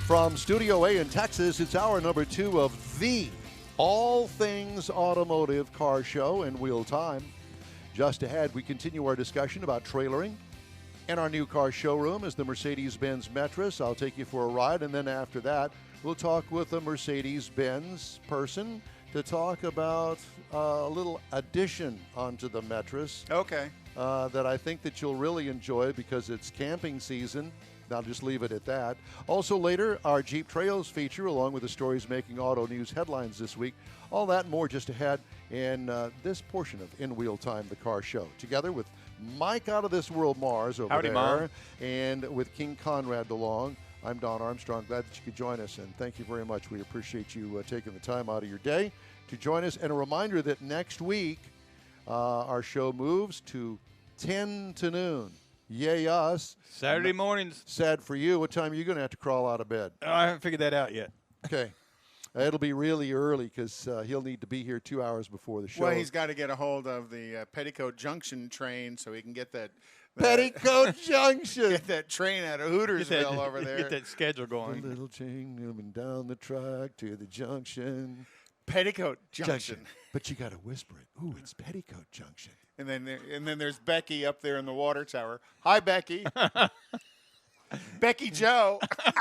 From Studio A in Texas, it's hour number 2 of the All Things Automotive Car Show in Wheel Time. Just ahead, we continue our discussion about trailering. And our new car showroom is the Mercedes-Benz Metris. I'll take you for a ride, and then after that, we'll talk with a Mercedes-Benz person to talk about a little addition onto the Metris. Okay. That I think that you'll really enjoy because it's camping season. I'll just leave it at that. Also later, our Jeep Trails feature, along with the stories making auto news headlines this week. All that and more just ahead in this portion of In Wheel Time, the car show. Together with Mike out of this world, Mars, over Howdy, there. Mom. And with King Conrad DeLong. I'm Don Armstrong. Glad that you could join us, and thank you very much. We appreciate you taking the time out of your day to join us. And a reminder that next week, our show moves to 10 to noon. Yay us. Saturday mornings. Sad for you. What time are you going to have to crawl out of bed? I haven't figured that out yet. Okay. It'll be really early because he'll need to be here 2 hours before the show. Well, he's got to get a hold of the Petticoat Junction train so he can get that Petticoat Junction. Get that train out of Hootersville over there. Get that schedule going. A little chain coming down the track to the junction. Petticoat Junction. But you got to whisper it. Ooh, it's Petticoat Junction. And then there's Becky up there in the water tower. Hi, Becky. Becky Joe.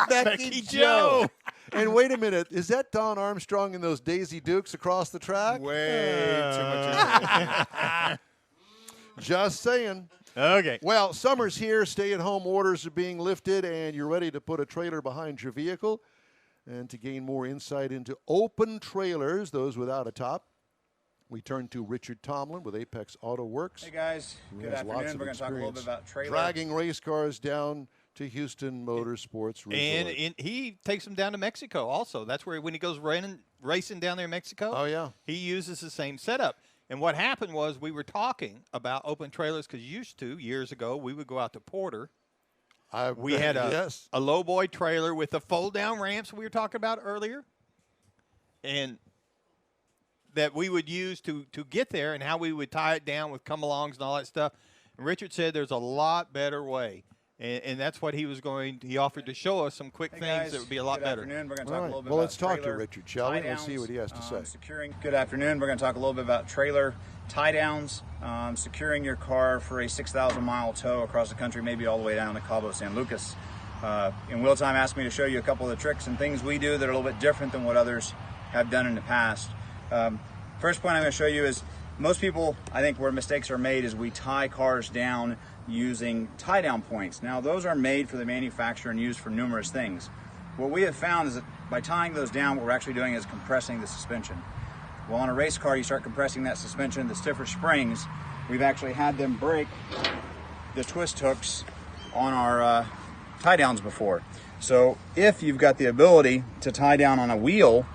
Becky Joe. And wait a minute, is that Don Armstrong and those Daisy Dukes across the track? Way too much. Just saying. Okay. Well, summer's here. Stay-at-home orders are being lifted, and you're ready to put a trailer behind your vehicle. And to gain more insight into open trailers, those without a top, we turn to Richard Tomlin with Apex Auto Works. Hey guys, good afternoon. We're going to talk a little bit about trailers. Dragging race cars down to Houston Motorsports Resort. And he takes them down to Mexico also. That's where when he goes racing down there in Mexico, oh yeah, he uses the same setup. And what happened was we were talking about open trailers because years ago, we would go out to Porter. We had a lowboy trailer with the fold-down ramps we were talking about earlier. And that we would use to get there and how we would tie it down with come-alongs and all that stuff. And Richard said there's a lot better way. And that's what he offered to show us some quick things that would be a lot better. Good afternoon. We're going to talk a little bit well, about let's talk to Richard, shall we? We'll see what he has to say. Good afternoon. We're going to talk a little bit about trailer tie-downs, securing your car for a 6,000-mile tow across the country, maybe all the way down to Cabo San Lucas. In Wheel Time asked me to show you a couple of the tricks and things we do that are a little bit different than what others have done in the past. First point I'm going to show you is most people, I think, where mistakes are made is we tie cars down using tie-down points. Now, those are made for the manufacturer and used for numerous things. What we have found is that by tying those down, what we're actually doing is compressing the suspension. Well, on a race car, you start compressing that suspension, the stiffer springs. We've actually had them break the twist hooks on our tie-downs before. So if you've got the ability to tie down on a wheel,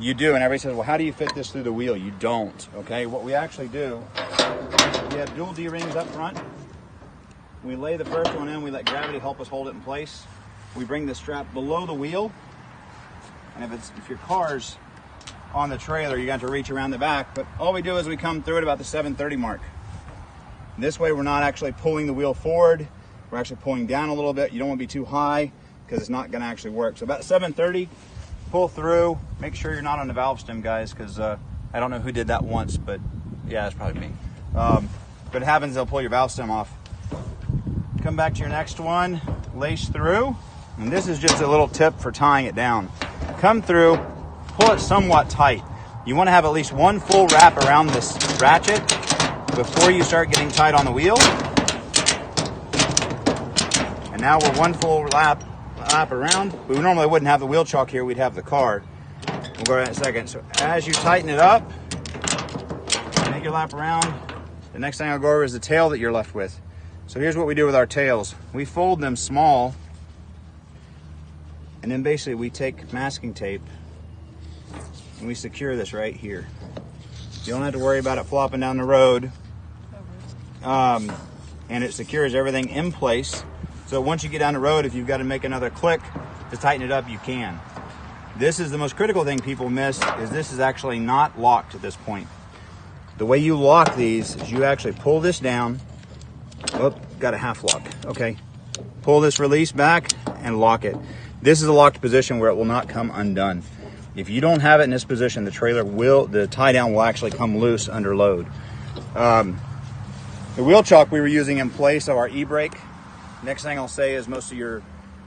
you do, and everybody says, well, how do you fit this through the wheel? You don't, okay? What we actually do, we have dual D-rings up front. We lay the first one in, we let gravity help us hold it in place. We bring the strap below the wheel, and if your car's on the trailer, you got to reach around the back, but all we do is we come through at about the 730 mark. This way we're not actually pulling the wheel forward, we're actually pulling down a little bit. You don't want to be too high because it's not going to actually work. So about 730, pull through, make sure you're not on the valve stem, guys, because I don't know who did that once, but yeah, it's probably me. But it happens, they'll pull your valve stem off. Come back to your next one, lace through, and this is just a little tip for tying it down. Come through, pull it somewhat tight. You want to have at least one full wrap around this ratchet before you start getting tight on the wheel. And now we're one full lap around. We normally wouldn't have the wheel chock here, we'd have the car. We'll go in a second. So as you tighten it up, make your lap around. The next thing I'll go over is the tail that you're left with. So here's what we do with our tails. We fold them small, and then basically we take masking tape and we secure this right here. You don't have to worry about it flopping down the road. And it secures everything in place. So once you get down the road, if you've got to make another click to tighten it up, you can. This is the most critical thing people miss, is this is actually not locked at this point. The way you lock these is you actually pull this down. Oh, got a half lock. Okay. Pull this release back and lock it. This is a locked position where it will not come undone. If you don't have it in this position, the tie down will actually come loose under load. The wheel chock we were using in place of our e-brake. Next thing I'll say is most of your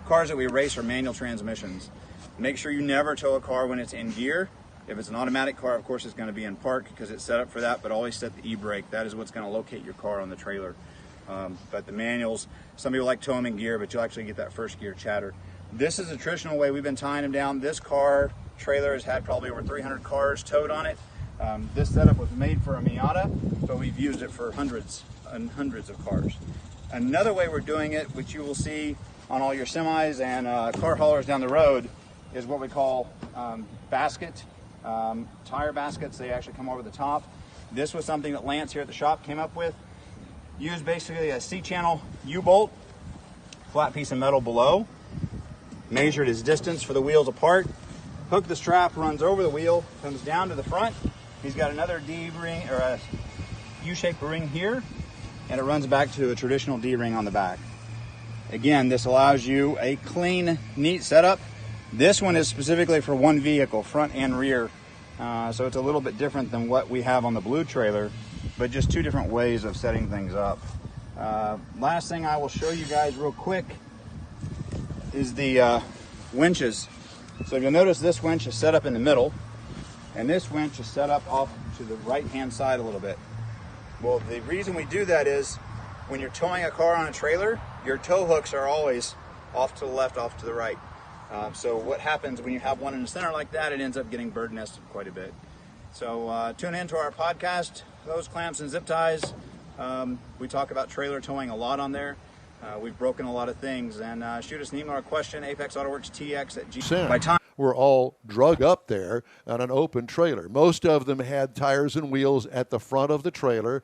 cars that we race are manual transmissions. Make sure you never tow a car when it's in gear. If it's an automatic car, of course, it's going to be in park because it's set up for that, but always set the e-brake. That is what's going to locate your car on the trailer. But the manuals, some people like tow them in gear, but you'll actually get that first gear chatter. This is a traditional way we've been tying them down. This car trailer has had probably over 300 cars towed on it. This setup was made for a Miata, but we've used it for hundreds and hundreds of cars. Another way we're doing it, which you will see on all your semis and car haulers down the road, is what we call basket, tire baskets. They actually come over the top. This was something that Lance here at the shop came up with. Used basically a C-channel U-bolt, flat piece of metal below, measured his distance for the wheels apart, hook the strap, runs over the wheel, comes down to the front. He's got another D-ring or a U-shaped ring here, and it runs back to a traditional D-ring on the back. Again, this allows you a clean, neat setup. This one is specifically for one vehicle, front and rear. So it's a little bit different than what we have on the blue trailer, but just two different ways of setting things up. Last thing I will show you guys real quick is the winches. So you'll notice this winch is set up in the middle, and this winch is set up off to the right-hand side a little bit. Well, the reason we do that is when you're towing a car on a trailer, your tow hooks are always off to the left, off to the right. So what happens when you have one in the center like that, it ends up getting bird nested quite a bit. So tune in to our podcast, Hose, Clamps, and Zip Ties. We talk about trailer towing a lot on there. We've broken a lot of things. And shoot us an email or question, ApexAutoworksTX@gmail.com. By time were all drug up there on an open trailer. Most of them had tires and wheels at the front of the trailer,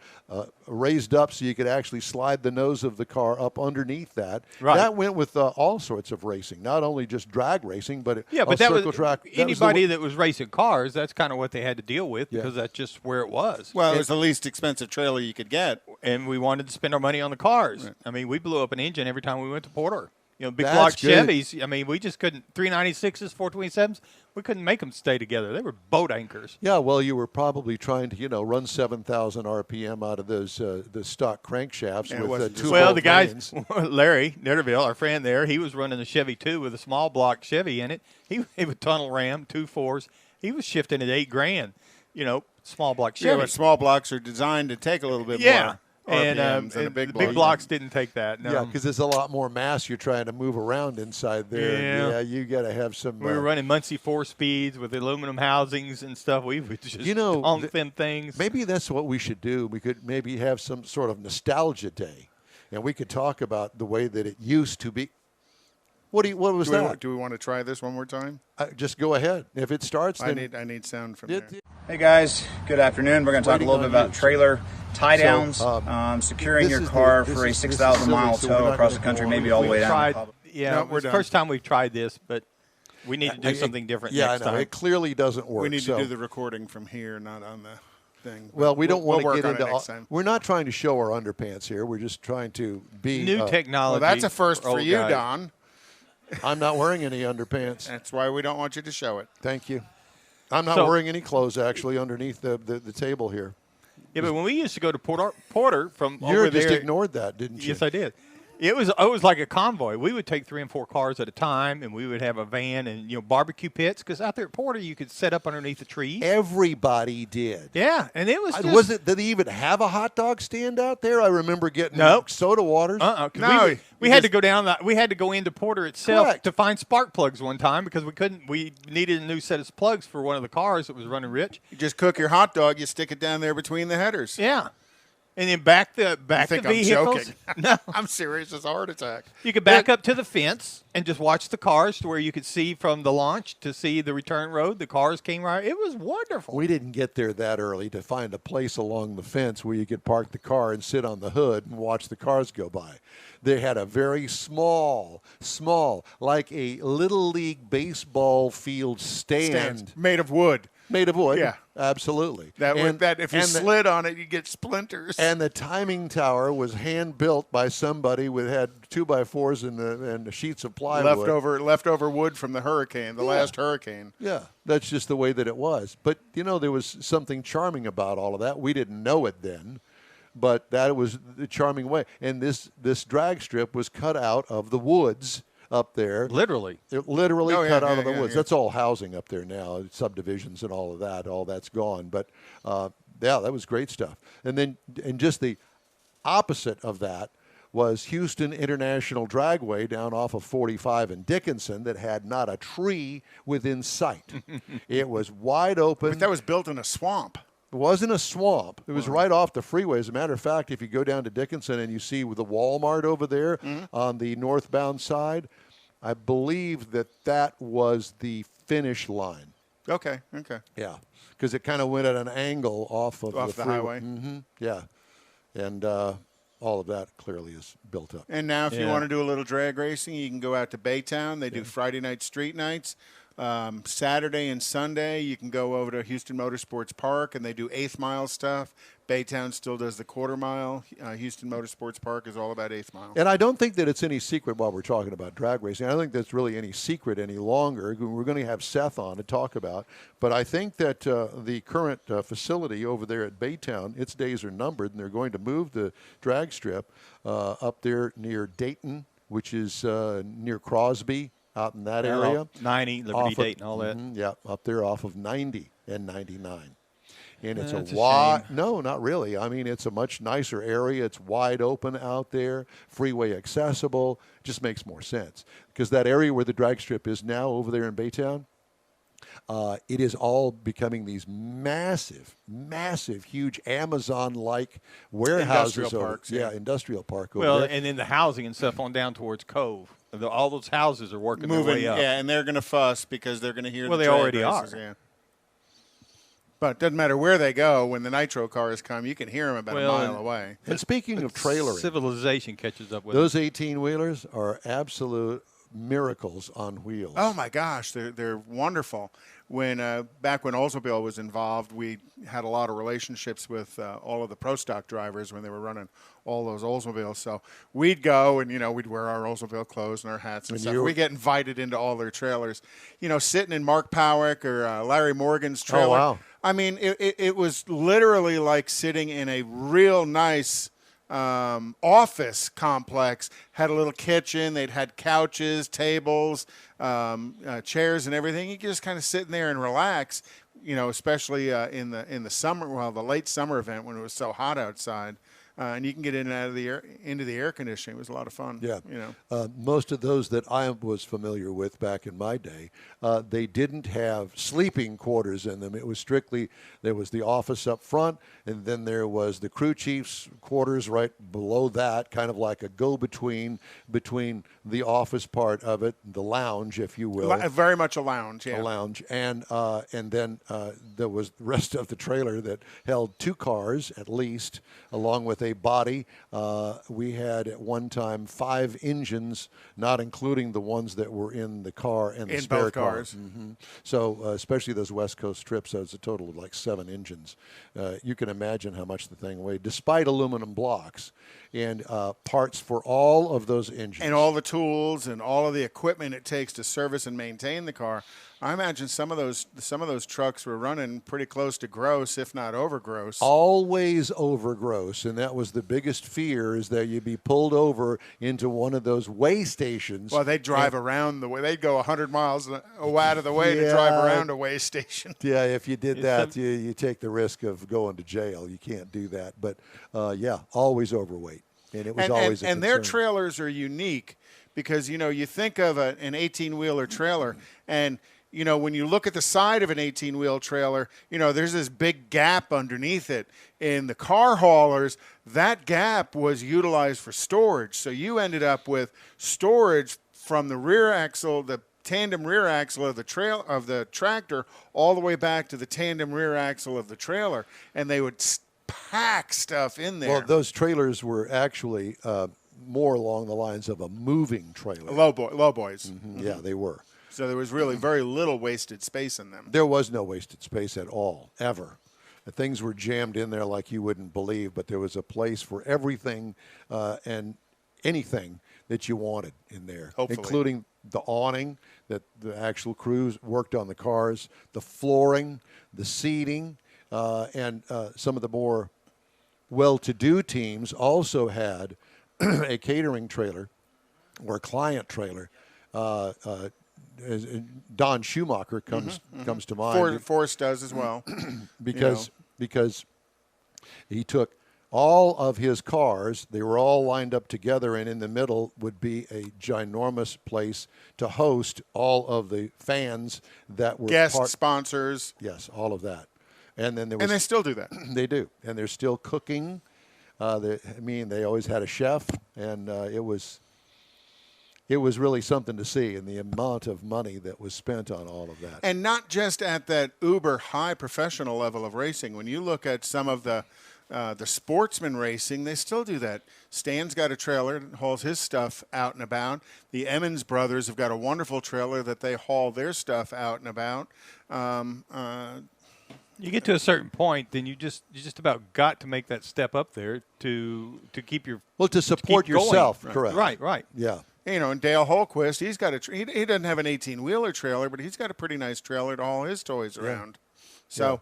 raised up so you could actually slide the nose of the car up underneath that. Right. That went with all sorts of racing, not only just drag racing, but but that was track. Anybody that was racing cars, that's kind of what they had to deal with because that's just where it was. Well, it was the least expensive trailer you could get. And we wanted to spend our money on the cars. Right. I mean, we blew up an engine every time we went to Porter. You know, big block Chevys, I mean, we just couldn't, 396s, 427s, we couldn't make them stay together. They were boat anchors. Yeah, well, you were probably trying to, run 7,000 RPM out of those the stock crankshafts with two the guys, Larry Netterville, our friend there, he was running a Chevy 2 with a small block Chevy in it. He would tunnel ram, 2.4s. He was shifting at $8,000, small block Chevy. Yeah, but small blocks are designed to take a little bit more. And the big blocks didn't take that. No. Yeah, because there's a lot more mass you're trying to move around inside there. Yeah, you got to have some. We were running Muncie 4-speeds with aluminum housings and stuff. We would just on thin things. Maybe that's what we should do. We could maybe have some sort of nostalgia day, and we could talk about the way that it used to be. What was that? Do we want to try this one more time? Just go ahead. If it starts, then I need sound from there. Hey guys, good afternoon. We're going to talk a little bit about trailer tie downs, securing your car for a 6,000 mile tow across the country, maybe all the way down. It's the first time we've tried this, but we need to do something different next time. It clearly doesn't work. We need to do the recording from here, not on the thing. Well, we don't want to get into. We're not trying to show our underpants here. We're just trying to be new technology. Well, that's a first for you, Don. I'm not wearing any underpants. That's why we don't want you to show it. Thank you. I'm not wearing any clothes, actually, underneath the table here. Yeah, but when we used to go to Porter from over there. You just ignored that, didn't you? Yes, I did. It was like a convoy. We would take 3 and 4 cars at a time, and we would have a van and barbecue pits. Because out there at Porter, you could set up underneath the trees. Everybody did. Yeah, and it was. Did they even have a hot dog stand out there? I remember getting soda waters. No, we had to go down. We had to go into Porter itself to find spark plugs one time because we couldn't. We needed a new set of plugs for one of the cars that was running rich. You just cook your hot dog. You stick it down there between the headers. Yeah. And then back the vehicles. I'm joking. No, I'm serious. It's a heart attack. You could back up to the fence and just watch the cars to where you could see from the launch to see the return road. The cars came right. It was wonderful. We didn't get there that early to find a place along the fence where you could park the car and sit on the hood and watch the cars go by. They had a very small, like a Little League baseball field stand. Made of wood. Made of wood. Yeah. Absolutely. That if you slid on it, you get splinters. And the timing tower was hand built by somebody had 2x4s and sheets of plywood. Leftover wood from the hurricane, the last hurricane. Yeah, that's just the way that it was. But, there was something charming about all of that. We didn't know it then, but that was the charming way. And this drag strip was cut out of the woods up there. Literally. It literally cut out of the woods. Yeah. That's all housing up there now, subdivisions and all of that. All that's gone. But, that was great stuff. And just the opposite of that was Houston International Dragway down off of 45 and Dickinson that had not a tree within sight. It was wide open. But that was built in a swamp. It wasn't a swamp. It was right off the freeway. As a matter of fact, if you go down to Dickinson and you see the Walmart over there on the northbound side, I believe that was the finish line. Okay. Yeah, because it kind of went at an angle off of the highway. Mm-hmm. Yeah, and all of that clearly is built up. And now if you want to do a little drag racing, you can go out to Baytown. They do Friday night street nights. Saturday and Sunday, you can go over to Houston Motorsports Park, and they do 8th mile stuff. Baytown still does the quarter mile. Houston Motorsports Park is all about 8th mile. And I don't think that it's any secret while we're talking about drag racing. I don't think that's really any secret any longer. We're going to have Seth on to talk about. But I think that the current facility over there at Baytown, its days are numbered, and they're going to move the drag strip up there near Dayton, which is near Crosby, out in that area. 90, Liberty, Dayton, all that. Yeah, up there off of 90 and 99. And it's That's a wide, no, not really. I mean, it's a much nicer area. It's wide open out there, freeway accessible. Just makes more sense. Because that area where the drag strip is now over there in Baytown, it is all becoming these massive, huge Amazon-like warehouses. Industrial parks. Yeah, industrial park over there. Well, and then the housing and stuff on down towards Cove. All those houses are working their way up. Yeah, and they're going to fuss because they're going to hear the drag they already races, are. Yeah. But it doesn't matter where they go. When the nitro cars come, you can hear them about a mile away. And speaking of trailering, civilization catches up with those 18-wheelers are absolute miracles on wheels. Oh my gosh, they're wonderful. When back when Oldsmobile was involved, we had a lot of relationships with all of the pro stock drivers when they were running all those Oldsmobiles. So we'd go and we'd wear our Oldsmobile clothes and our hats and stuff. We get invited into all their trailers. Sitting in Mark Powick or Larry Morgan's trailer. Oh wow! I mean, it was literally like sitting in a real nice office complex. Had a little kitchen. They'd had couches, tables, chairs, and everything. You could just kind of sit in there and relax. Especially in the summer, the late summer event when it was so hot outside. And you can get in and out of into the air conditioning. It was a lot of fun. Yeah. Most of those that I was familiar with back in my day, they didn't have sleeping quarters in them. It was strictly, there was the office up front, and then there was the crew chief's quarters right below that, kind of like a go-between between the office part of it, the lounge, if you will. Very much a lounge, yeah. A lounge. And then there was the rest of the trailer that held 2 cars at least, along with a body. We had at one time 5 engines, not including the ones that were in the car and the spare both cars. Mm-hmm. So especially those West Coast trips, that was a total of like 7 engines. You can imagine how much the thing weighed, despite aluminum blocks and parts for all of those engines. And all the tools and all of the equipment it takes to service and maintain the car. I imagine some of those trucks were running pretty close to gross, if not over gross. Always over gross, and that was the biggest fear, is that you'd be pulled over into one of those weigh stations. Well, they'd drive around the way. They'd go 100 miles out of the way to drive around a weigh station. Yeah, if you did that, you take the risk of going to jail. You can't do that. But, always overweight, and it was always a concern. And their trailers are unique because, you think of an 18-wheeler trailer, and when you look at the side of an 18-wheel trailer, there's this big gap underneath it. In the car haulers, that gap was utilized for storage. So you ended up with storage from the rear axle, the tandem rear axle of the tractor, all the way back to the tandem rear axle of the trailer. And they would pack stuff in there. Well, those trailers were actually more along the lines of a moving trailer. Low boys. Mm-hmm. Yeah, they were. So there was really very little wasted space in them. There was no wasted space at all, ever. Things were jammed in there like you wouldn't believe, but there was a place for everything and anything that you wanted in there, Hopefully. including the awning that the actual crews worked on the cars, the flooring, the seating, and some of the more well-to-do teams also had a catering trailer or a client trailer. Don Schumacher comes to mind. Forrest does as well. because he took all of his cars, they were all lined up together, and in the middle would be a ginormous place to host all of the fans that were guest sponsors. Yes, all of that. And then there was, and they still do that. They do, and they're still cooking. They always had a chef, and it was really something to see, and the amount of money that was spent on all of that. And not just at that uber high professional level of racing. When you look at some of the sportsman racing, they still do that. Stan's got a trailer that hauls his stuff out and about. The Emmons brothers have got a wonderful trailer that they haul their stuff out and about. You get to a certain point, then you just about got to make that step up there to keep your to support yourself. Going. Correct. Right. Yeah. And Dale Holquist, he's got he doesn't have an 18-wheeler trailer, but he's got a pretty nice trailer to haul his toys around. So,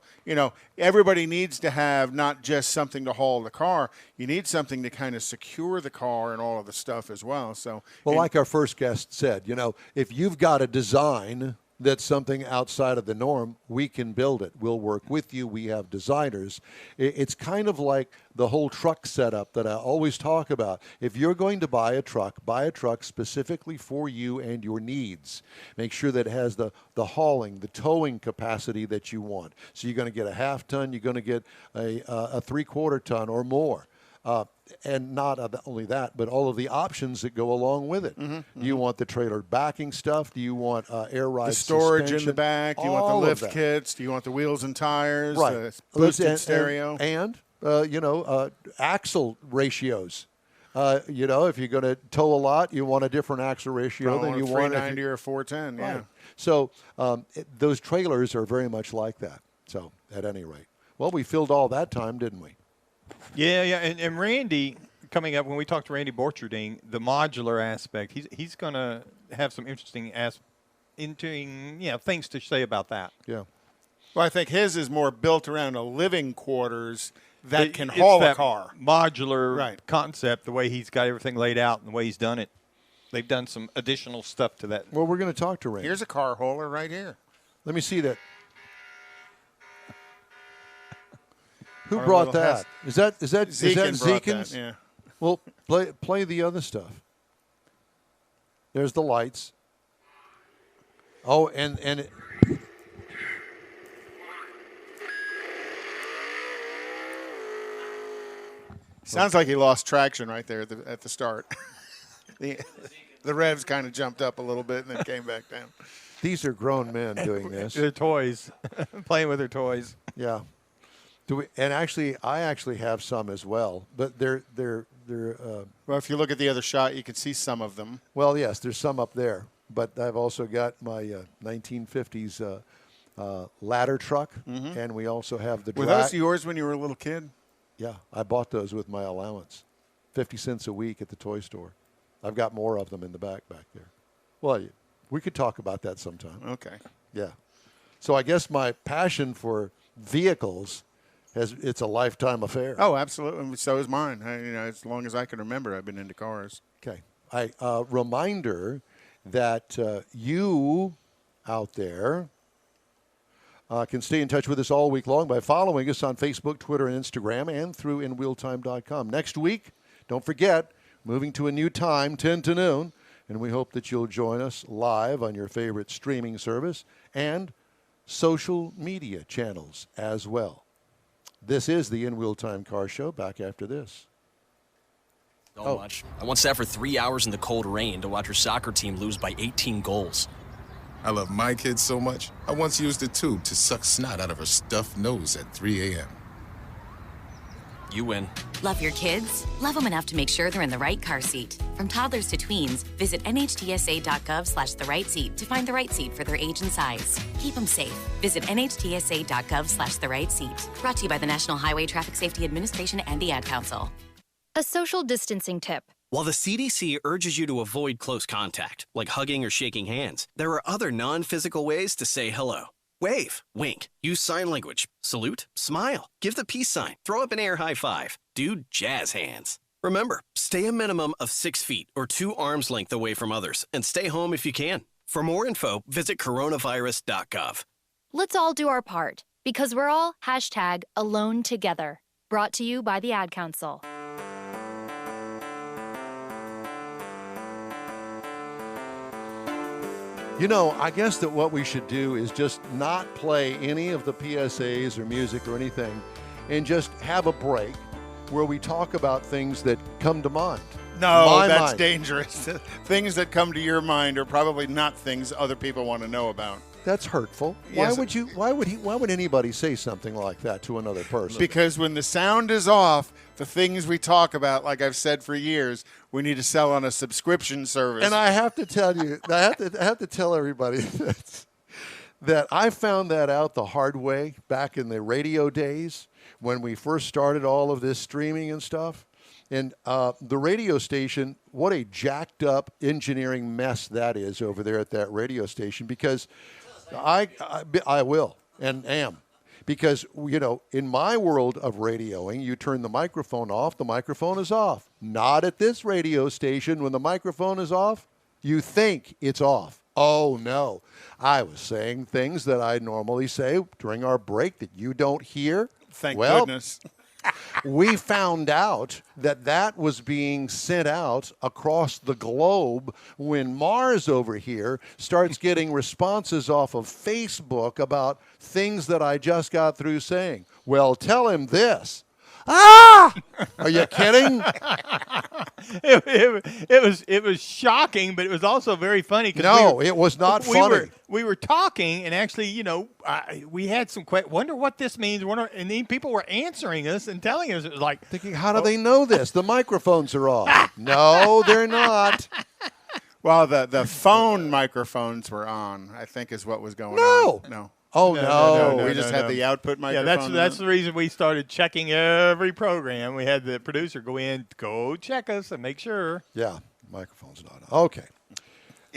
everybody needs to have not just something to haul the car. You need something to kind of secure the car and all of the stuff as well. So, like our first guest said, if you've got a design that's something outside of the norm, we can build it. We'll work with you. We have designers. It's kind of like the whole truck setup that I always talk about. If you're going to buy a truck specifically for you and your needs. Make sure that it has the hauling, the towing capacity that you want. So you're going to get a half-ton, you're going to get a three-quarter ton or more. And not only that, but all of the options that go along with it. Do you want the trailer backing stuff? Do you want air ride the storage suspension? in the back? Do you want the lift kits? Do you want the wheels and tires? Right. The boosted stereo? And axle ratios. If you're going to tow a lot, you want a different axle ratio than you want a 390 or 410. Right. Yeah. So those trailers are very much like that. So at any rate, well, we filled all that time, didn't we? Yeah. And Randy, coming up, when we talked to Randy Borcherding, the modular aspect, he's going to have some interesting things to say about that. Yeah. Well, I think his is more built around a living quarters that can haul a car. Modular concept, the way he's got everything laid out and the way he's done it. They've done some additional stuff to that. Well, we're going to talk to Randy. Here's a car hauler right here. Let me see that. Who brought that? Is that Zekin's? Yeah. Well, play the other stuff. There's the lights. Oh, and it, sounds like he lost traction right there at the start. the revs kind of jumped up a little bit and then came back down. These are grown men doing this. Their toys, playing with their toys. Yeah. I actually have some as well, but they're. Well, if you look at the other shot, you can see some of them. Well, yes, there's some up there, but I've also got my 1950s ladder truck, and we also have the. Were those yours when you were a little kid? Yeah, I bought those with my allowance, 50 cents a week at the toy store. I've got more of them in the back there. Well, we could talk about that sometime. Okay. Yeah. So I guess my passion for vehicles. It's a lifetime affair. Oh, absolutely. So is mine. As long as I can remember, I've been into cars. Okay. Reminder that you out there can stay in touch with us all week long by following us on Facebook, Twitter, and Instagram, and through InWheelTime.com. Next week, don't forget, moving to a new time, 10 to noon, and we hope that you'll join us live on your favorite streaming service and social media channels as well. This is the In Wheel Time Car Show. Back after this. Much. I once sat for 3 hours in the cold rain to watch her soccer team lose by 18 goals. I love my kids so much, I once used a tube to suck snot out of her stuffed nose at 3 a.m. You win. Love your kids? Love them enough to make sure they're in the right car seat. From toddlers to tweens, visit nhtsa.gov/the-right-seat to find the right seat for their age and size. Keep them safe. Visit nhtsa.gov/the-right-seat. Brought to you by the National Highway Traffic Safety Administration and the Ad Council. A social distancing tip. While the CDC urges you to avoid close contact, like hugging or shaking hands, there are other non-physical ways to say hello. Wave, wink, use sign language, salute, smile, give the peace sign, throw up an air high five, do jazz hands. Remember, stay a minimum of 6 feet or 2 arms length away from others and stay home if you can. For more info, visit coronavirus.gov. Let's all do our part because we're all #AloneTogether. Brought to you by the Ad Council. You know, I guess that what we should do is just not play any of the PSAs or music or anything and just have a break where we talk about things that come to mind. No, that's dangerous. Things that come to your mind are probably not things other people want to know about. That's hurtful. Yes. Why would anybody say something like that to another person? Because when the sound is off, the things we talk about, like I've said for years, we need to sell on a subscription service. And I have to tell you, I have to tell everybody that I found that out the hard way back in the radio days when we first started all of this streaming and stuff. And the radio station, what a jacked up engineering mess that is over there at that radio station, because I will and am. Because, you know, in my world of radioing, you turn the microphone off, the microphone is off. Not at this radio station. When the microphone is off, you think it's off. Oh, no. I was saying things that I normally say during our break that you don't hear. Thank goodness. We found out that was being sent out across the globe when Mars over here starts getting responses off of Facebook about things that I just got through saying. Well, tell him this. Ah! Are you kidding? It was shocking, but it was also very funny. No, it was not funny. We were talking, and actually, you know, we had some questions. Wonder what this means. And then people were answering us and telling us. It was like thinking, how do they know this? The microphones are off. No, they're not. Well, the phone microphones were on, I think, is what was going on. No. Oh, no. We just had the output microphone. Yeah, that's the reason we started checking every program. We had the producer go check us and make sure. Yeah, microphone's not on. Okay.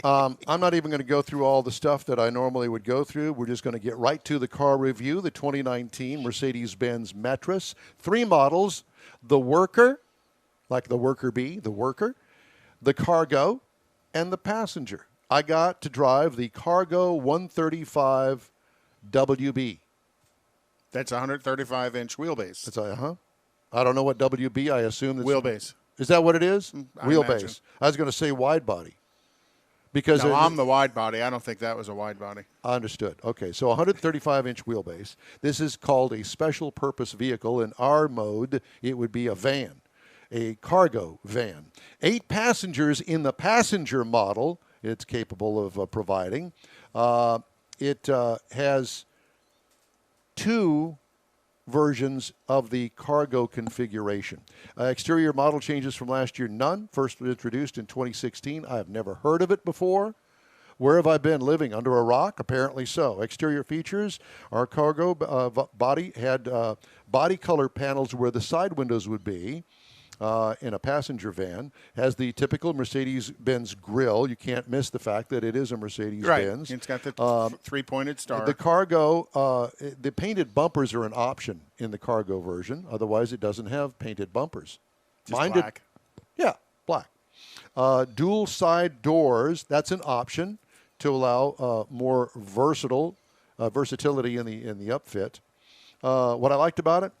I'm not even going to go through all the stuff that I normally would go through. We're just going to get right to the car review, the 2019 Mercedes-Benz Metris. 3 models, the Worker, like the Worker Bee, the Worker, the Cargo, and the Passenger. I got to drive the Cargo 135 WB. That's a 135-inch wheelbase. That's I don't know what WB. I assume that's wheelbase. Is that what it is? Wheelbase. Imagine. I was going to say wide body. Because no, I'm the wide body. I don't think that was a wide body. Understood. Okay, so 135-inch wheelbase. This is called a special purpose vehicle. In our mode, it would be a van, a cargo van. 8 passengers in the passenger model. It's capable of providing. It has 2 versions of the cargo configuration. Exterior model changes from last year, none. First introduced in 2016. I have never heard of it before. Where have I been living? Under a rock? Apparently so. Exterior features, our cargo body had body color panels where the side windows would be. In a passenger van, has the typical Mercedes-Benz grille. You can't miss the fact that it is a Mercedes-Benz. Right. It's got the 3-pointed star. The Cargo, the painted bumpers are an option in the Cargo version. Otherwise, it doesn't have painted bumpers. Just black. Yeah, black. Dual side doors, that's an option to allow more versatility in the upfit. What I liked about it,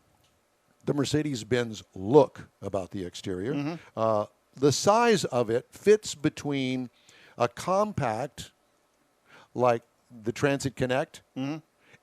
the Mercedes-Benz look about the exterior. Mm-hmm. The size of it fits between a compact, like the Transit Connect,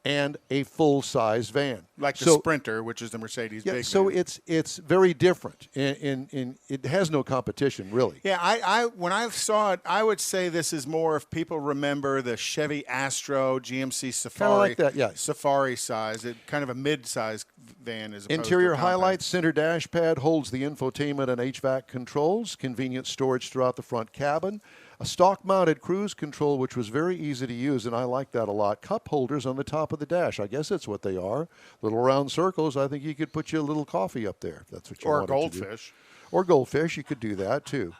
and a full-size van. Like the Sprinter, which is the Mercedes big so van. it's very different. In it has no competition, really. Yeah, I when I saw it, I would say this is more if people remember the Chevy Astro, GMC Safari. Kind of like that, yeah. Safari size, kind of a mid-size van as opposed Interior to a compact. highlights, center dash pad holds the infotainment and HVAC controls, convenient storage throughout the front cabin, a stock-mounted cruise control, which was very easy to use, and I like that a lot. Cup holders on the top of the dash. I guess that's what they are. Little round circles. I think you could put you a little coffee up there if that's what you wanted goldfish. to do. Or goldfish. You could do that, too.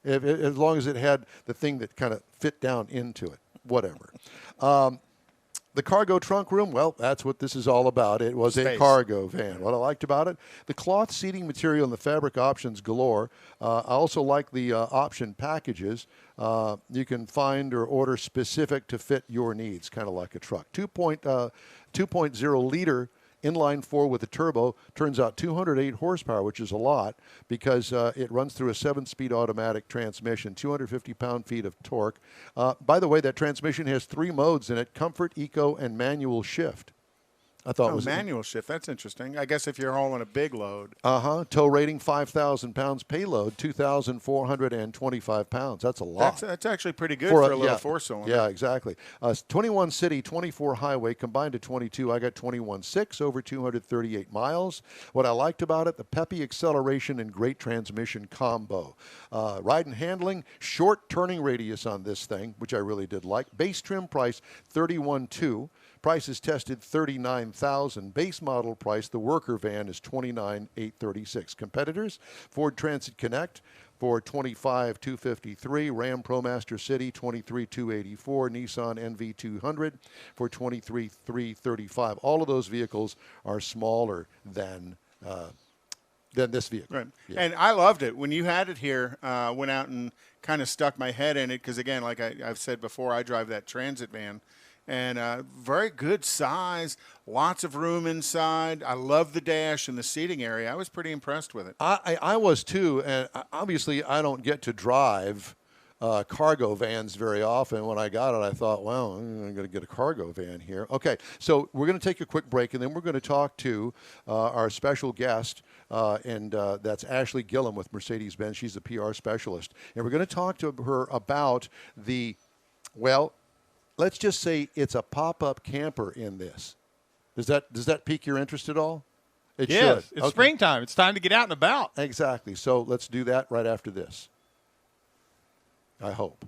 As long as it had the thing that kind of fit down into it. Whatever. The cargo trunk room, well, that's what this is all about. It was a cargo van. What I liked about it, the cloth seating material and the fabric options galore. I also like the option packages. You can find or order specific to fit your needs, kind of like a truck. 2.0 liter inline four with a turbo, turns out 208 horsepower, which is a lot because it runs through a 7-speed automatic transmission, 250 pound-feet of torque. By the way, that transmission has 3 modes in it: comfort, eco, and manual shift. I thought it was manual shift. That's interesting. I guess if you're hauling a big load. Tow rating 5,000 pounds. Payload 2,425 pounds. That's a lot. That's actually pretty good for a little 4-cylinder. Yeah, exactly. 21 city, 24 highway, combined to 22. I got 21.6 over 238 miles. What I liked about it, the peppy acceleration and great transmission combo. Ride and handling, short turning radius on this thing, which I really did like. Base trim price 31.2. Prices tested $39,000. Base model price, the worker van, is $29,836. Competitors: Ford Transit Connect for $25,253, Ram ProMaster City $23,284, Nissan NV200 for $23,335. All of those vehicles are smaller than this vehicle. Right. Yeah. And I loved it. When you had it here, went out and kind of stuck my head in it because, again, like I've said before, I drive that transit van. And very good size, lots of room inside. I love the dash and the seating area. I was pretty impressed with it. I was too, and obviously I don't get to drive cargo vans very often. When I got it, I thought, well, I'm going to get a cargo van here. Okay, so we're going to take a quick break, and then we're going to talk to our special guest, and that's Ashley Gilliam with Mercedes-Benz. She's a PR specialist. And we're going to talk to her about let's just say it's a pop-up camper in this. Does that pique your interest at all? It should. It's springtime. It's time to get out and about. Exactly. So let's do that right after this. I hope.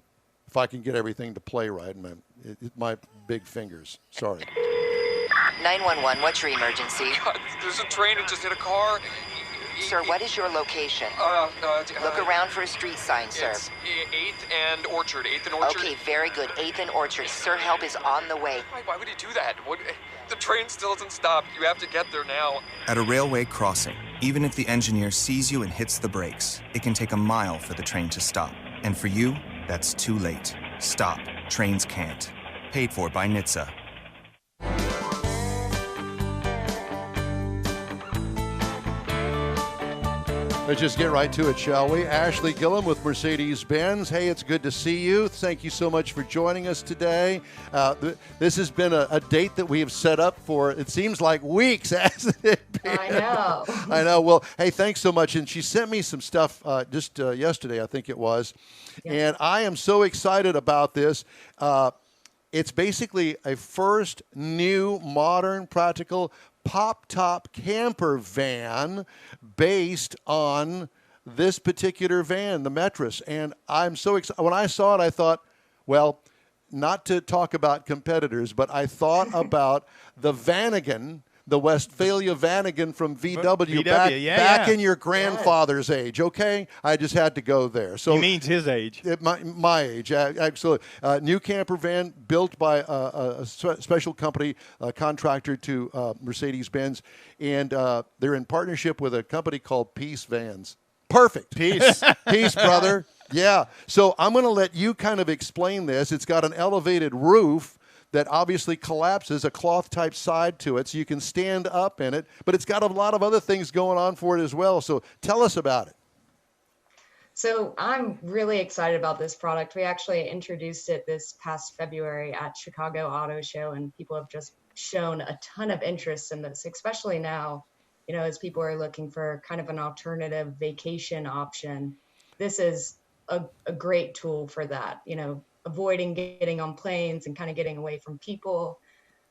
If I can get everything to play right. My big fingers. Sorry. 911, what's your emergency? God, there's a train that just hit a car. Sir, what is your location? Look around for a street sign, sir. It's 8th and Orchard. 8th and Orchard. Okay, very good. 8th and Orchard. Sir, help is on the way. Why would he do that? The train still hasn't stopped. You have to get there now. At a railway crossing, even if the engineer sees you and hits the brakes, it can take a mile for the train to stop. And for you, that's too late. Stop. Trains can't. Paid for by NHTSA. Let's just get right to it, shall we? Ashley Gilliam with Mercedes-Benz. Hey, it's good to see you. Thank you so much for joining us today. This has been a date that we have set up for, it seems like weeks, hasn't it been? I know. I know. Well, hey, thanks so much. And she sent me some stuff just yesterday, I think it was. Yes. And I am so excited about this. It's basically a first new, modern, practical pop-top camper van based on this particular van, the Metris. And I'm so excited. When I saw it, I thought, well, not to talk about competitors, but I thought about the Vanagon, the Westphalia Vanagon from VW, back in your grandfather's age, okay? I just had to go there. So he means his age. My age, absolutely. New camper van built by a special company, contractor to Mercedes-Benz, and they're in partnership with a company called Peace Vans. Perfect. Peace. Peace, brother. Yeah. So I'm going to let you kind of explain this. It's got an elevated roof that obviously collapses, a cloth-type side to it, so you can stand up in it. But it's got a lot of other things going on for it as well. So tell us about it. So I'm really excited about this product. We actually introduced it this past February at Chicago Auto Show, and people have just shown a ton of interest in this, especially now, as people are looking for kind of an alternative vacation option. This is a great tool for that, avoiding getting on planes and kind of getting away from people.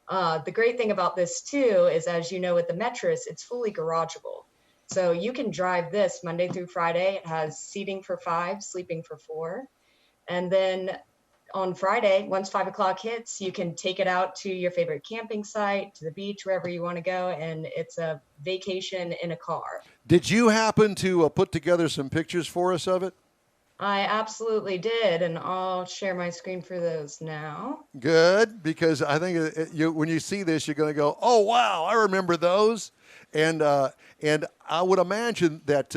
The great thing about this too is, as you know, with the Metris, it's fully garageable. So you can drive this Monday through Friday. It has seating for 5, sleeping for 4. And then on Friday, once 5 o'clock hits, you can take it out to your favorite camping site, to the beach, wherever you want to go. And it's a vacation in a car. Did you happen to put together some pictures for us of it? I absolutely did, and I'll share my screen for those now. Good, because I think when you see this, you're going to go, "Oh wow, I remember those," and I would imagine that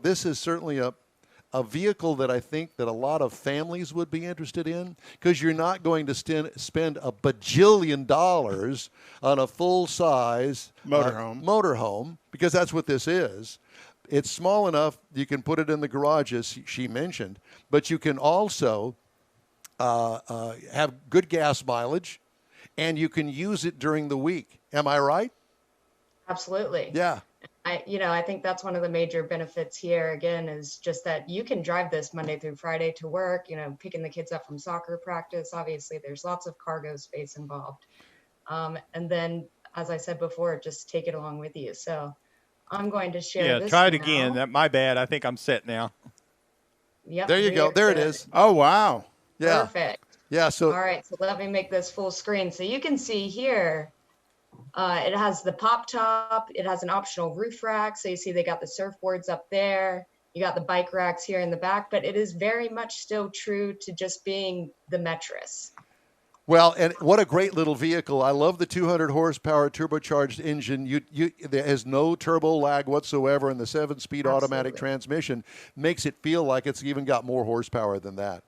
this is certainly a vehicle that I think that a lot of families would be interested in, because you're not going to spend a bajillion dollars on a full-size motorhome, because that's what this is. It's small enough you can put it in the garage, as she mentioned, but you can also have good gas mileage, and you can use it during the week. Am I right? Absolutely. Yeah. I think that's one of the major benefits here, again, is just that you can drive this Monday through Friday to work, picking the kids up from soccer practice. Obviously, there's lots of cargo space involved. And then, as I said before, just take it along with you. So I'm going to share this. Yeah, try it again. My bad. I think I'm set now. Yep. There you go. There it is. Oh, wow. Yeah. Perfect. Yeah. So. All right. So let me make this full screen. So you can see here, it has the pop top. It has an optional roof rack. So you see they got the surfboards up there. You got the bike racks here in the back, but it is very much still true to just being the Metris. Well, and what a great little vehicle. I love the 200 horsepower turbocharged engine. There is no turbo lag whatsoever, and the 7-speed automatic transmission makes it feel like it's even got more horsepower than that.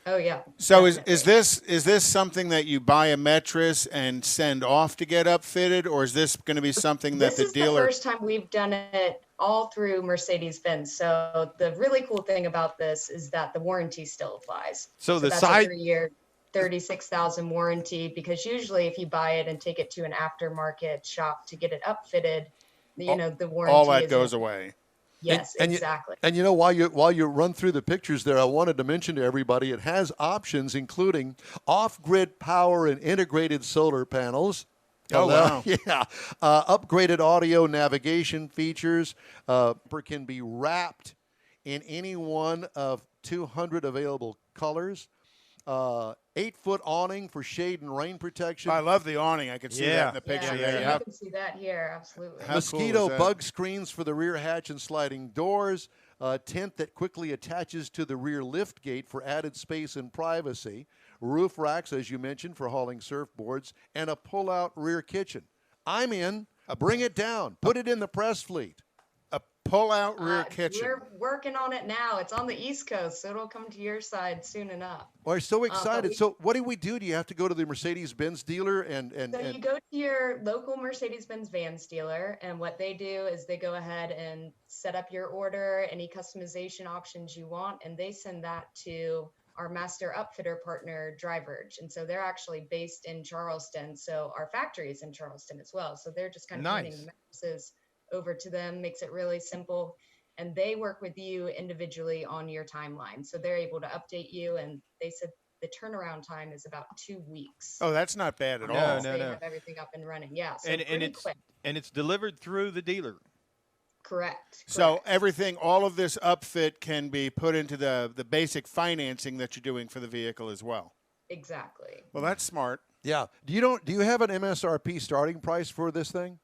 Oh, yeah. So is this something that you buy a Metris and send off to get upfitted, or is this going to be something that the dealer... This is the first time we've done it all through Mercedes-Benz. So the really cool thing about this is that the warranty still applies. So that's a 3-year, 36,000 warranty, because usually if you buy it and take it to an aftermarket shop to get it upfitted, the warranty, all that goes away. Yes, exactly. And while you run through the pictures there, I wanted to mention to everybody it has options including off-grid power and integrated solar panels. Oh, wow. Yeah. Upgraded audio navigation features. Can be wrapped in any one of 200 available colors. 8-foot awning for shade and rain protection. I love the awning. I can see that in the picture. Yeah, you can see that here, absolutely. Mosquito bug screens for the rear hatch and sliding doors. Tent that quickly attaches to the rear lift gate for added space and privacy. Roof racks, as you mentioned, for hauling surfboards. And a pull-out rear kitchen. I'm in. Bring it down. Put it in the press fleet. Pull-out rear kitchen. We're working on it now. It's on the East Coast, so it'll come to your side soon enough. We're so excited. So what do we do? Do you have to go to the Mercedes-Benz dealer? So you go to your local Mercedes-Benz Vans dealer, and what they do is they go ahead and set up your order, any customization options you want, and they send that to our master upfitter partner, Driverge. And so they're actually based in Charleston. So our factory is in Charleston as well. So they're just kind of putting the mattresses over to them, makes it really simple, and they work with you individually on your timeline. So they're able to update you, and they said the turnaround time is about 2 weeks. Oh, that's not bad at all. No. They have everything up and running. Yeah, so and it's delivered through the dealer. Correct. So everything, all of this upfit can be put into the basic financing that you're doing for the vehicle as well. Exactly. Well, that's smart. Yeah. Do you have an MSRP starting price for this thing?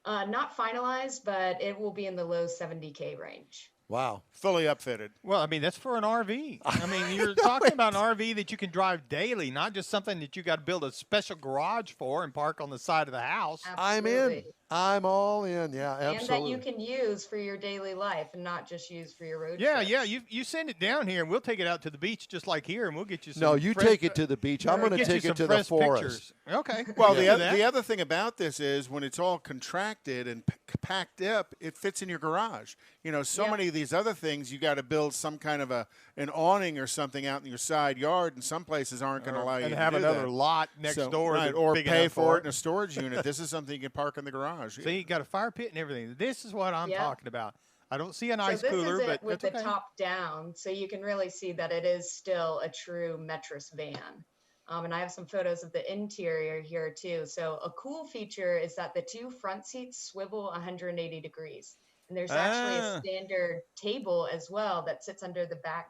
Not finalized, but it will be in the low $70K range. Wow. Fully upfitted. Well, I mean, that's for an RV. I mean, you're talking about an RV that you can drive daily, not just something that you got to build a special garage for and park on the side of the house. Absolutely. I'm in. I'm all in. Yeah, absolutely. And that you can use for your daily life and not just use for your road trips. Yeah, you send it down here, and we'll take it out to the beach just like here, and we'll get you some. No, you take it to the beach. I'm going to take it to the forest. Pictures. Okay. Well, the other thing about this is when it's all contracted and packed up, it fits in your garage. Many of these other things, you got to build some kind of an awning or something out in your side yard, and some places aren't going to allow you to do that. And have another lot next door. Right, or pay for it in a storage unit. This is something you can park in the garage. See, you got a fire pit and everything. This is what I'm talking about. I don't see an ice this cooler, is but with that's the top down, so you can really see that it is still a true Metris van. And I have some photos of the interior here too. So a cool feature is that the 2 front seats swivel 180 degrees. And there's actually a standard table as well that sits under the back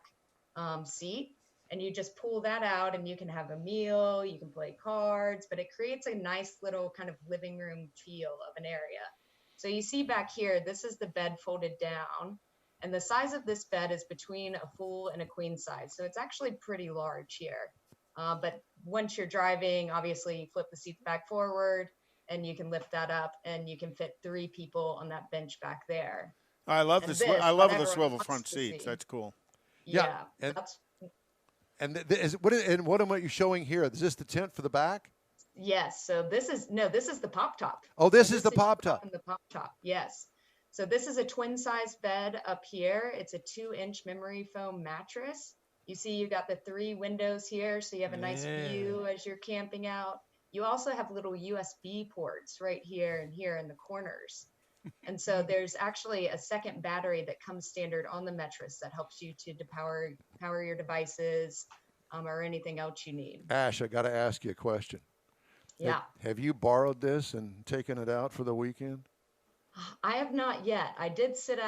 seat. And you just pull that out and you can have a meal, you can play cards, but it creates a nice little kind of living room feel of an area. So you see back here, this is the bed folded down. And the size of this bed is between a full and a queen size. So it's actually pretty large here. But once you're driving, obviously you flip the seats back forward and you can lift that up and you can fit 3 people on that bench back there. I love this. I love the swivel front seats. That's cool. Yeah. What am you showing here? Is this the tent for the back? Yes. So this is the pop top. Oh, this is the pop top. The pop top. Yes. So this is a twin size bed up here. It's a 2-inch memory foam mattress. You see you got the 3 windows here, so you have a nice view as you're camping out. You also have little USB ports right here and here in the corners. And so there's actually a second battery that comes standard on the Metris that helps you to power your devices or anything else you need. Ash, I got to ask you a question. Yeah. Have you borrowed this and taken it out for the weekend? I have not yet. I did sit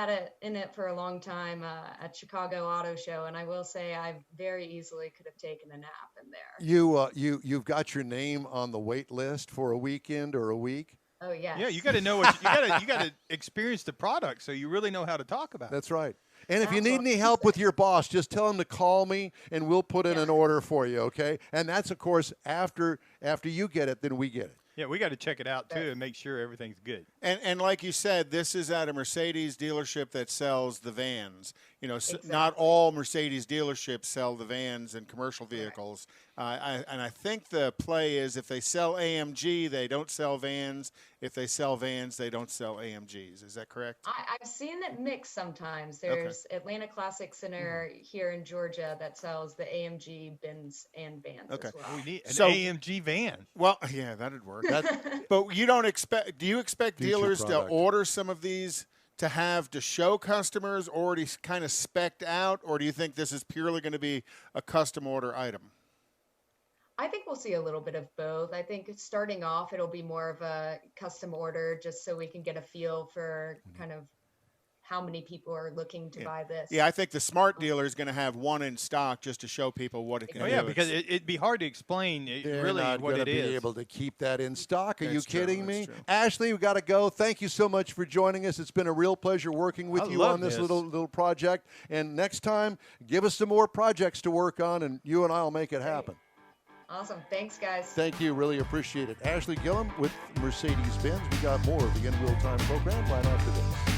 in it for a long time at Chicago Auto Show, and I will say I very easily could have taken a nap in there. You've got your name on the wait list for a weekend or a week? Oh yeah. Yeah, you got to know what you got to experience the product so you really know how to talk about it. That's right. And if you need any help with your boss, just tell him to call me and we'll put in an order for you, okay? And that's of course after you get it, then we get it. Yeah, we got to check it out too and make sure everything's good. And like you said, this is at a Mercedes dealership that sells the vans. You know, Exactly. not all Mercedes dealerships sell the vans and commercial vehicles. And I think the play is if they sell AMG, they don't sell vans. If they sell vans, they don't sell AMGs. Is that correct? I've seen it mixed sometimes. There's Atlanta Classic Center here in Georgia that sells the AMG bins and vans as well. We need an AMG van. Well, yeah, that'd work. But you don't expect? Do you expect dealers to order some of these to show customers already kind of spec'd out, or do you think this is purely going to be a custom order item? I think we'll see a little bit of both. I think starting off, it'll be more of a custom order just so we can get a feel for kind of how many people are looking to buy this. Yeah, I think the smart dealer is going to have one in stock just to show people what it can do. Yeah, because it'd be hard to explain really what it is. Be able to keep that in stock. Are you kidding me? True. Ashley, we've got to go. Thank you so much for joining us. It's been a real pleasure working with you on this little project. And next time, give us some more projects to work on, and you and I will make it happen. Awesome. Thanks, guys. Thank you. Really appreciate it. Ashley Gilliam with Mercedes-Benz. We got more of the In Real Time program right after this.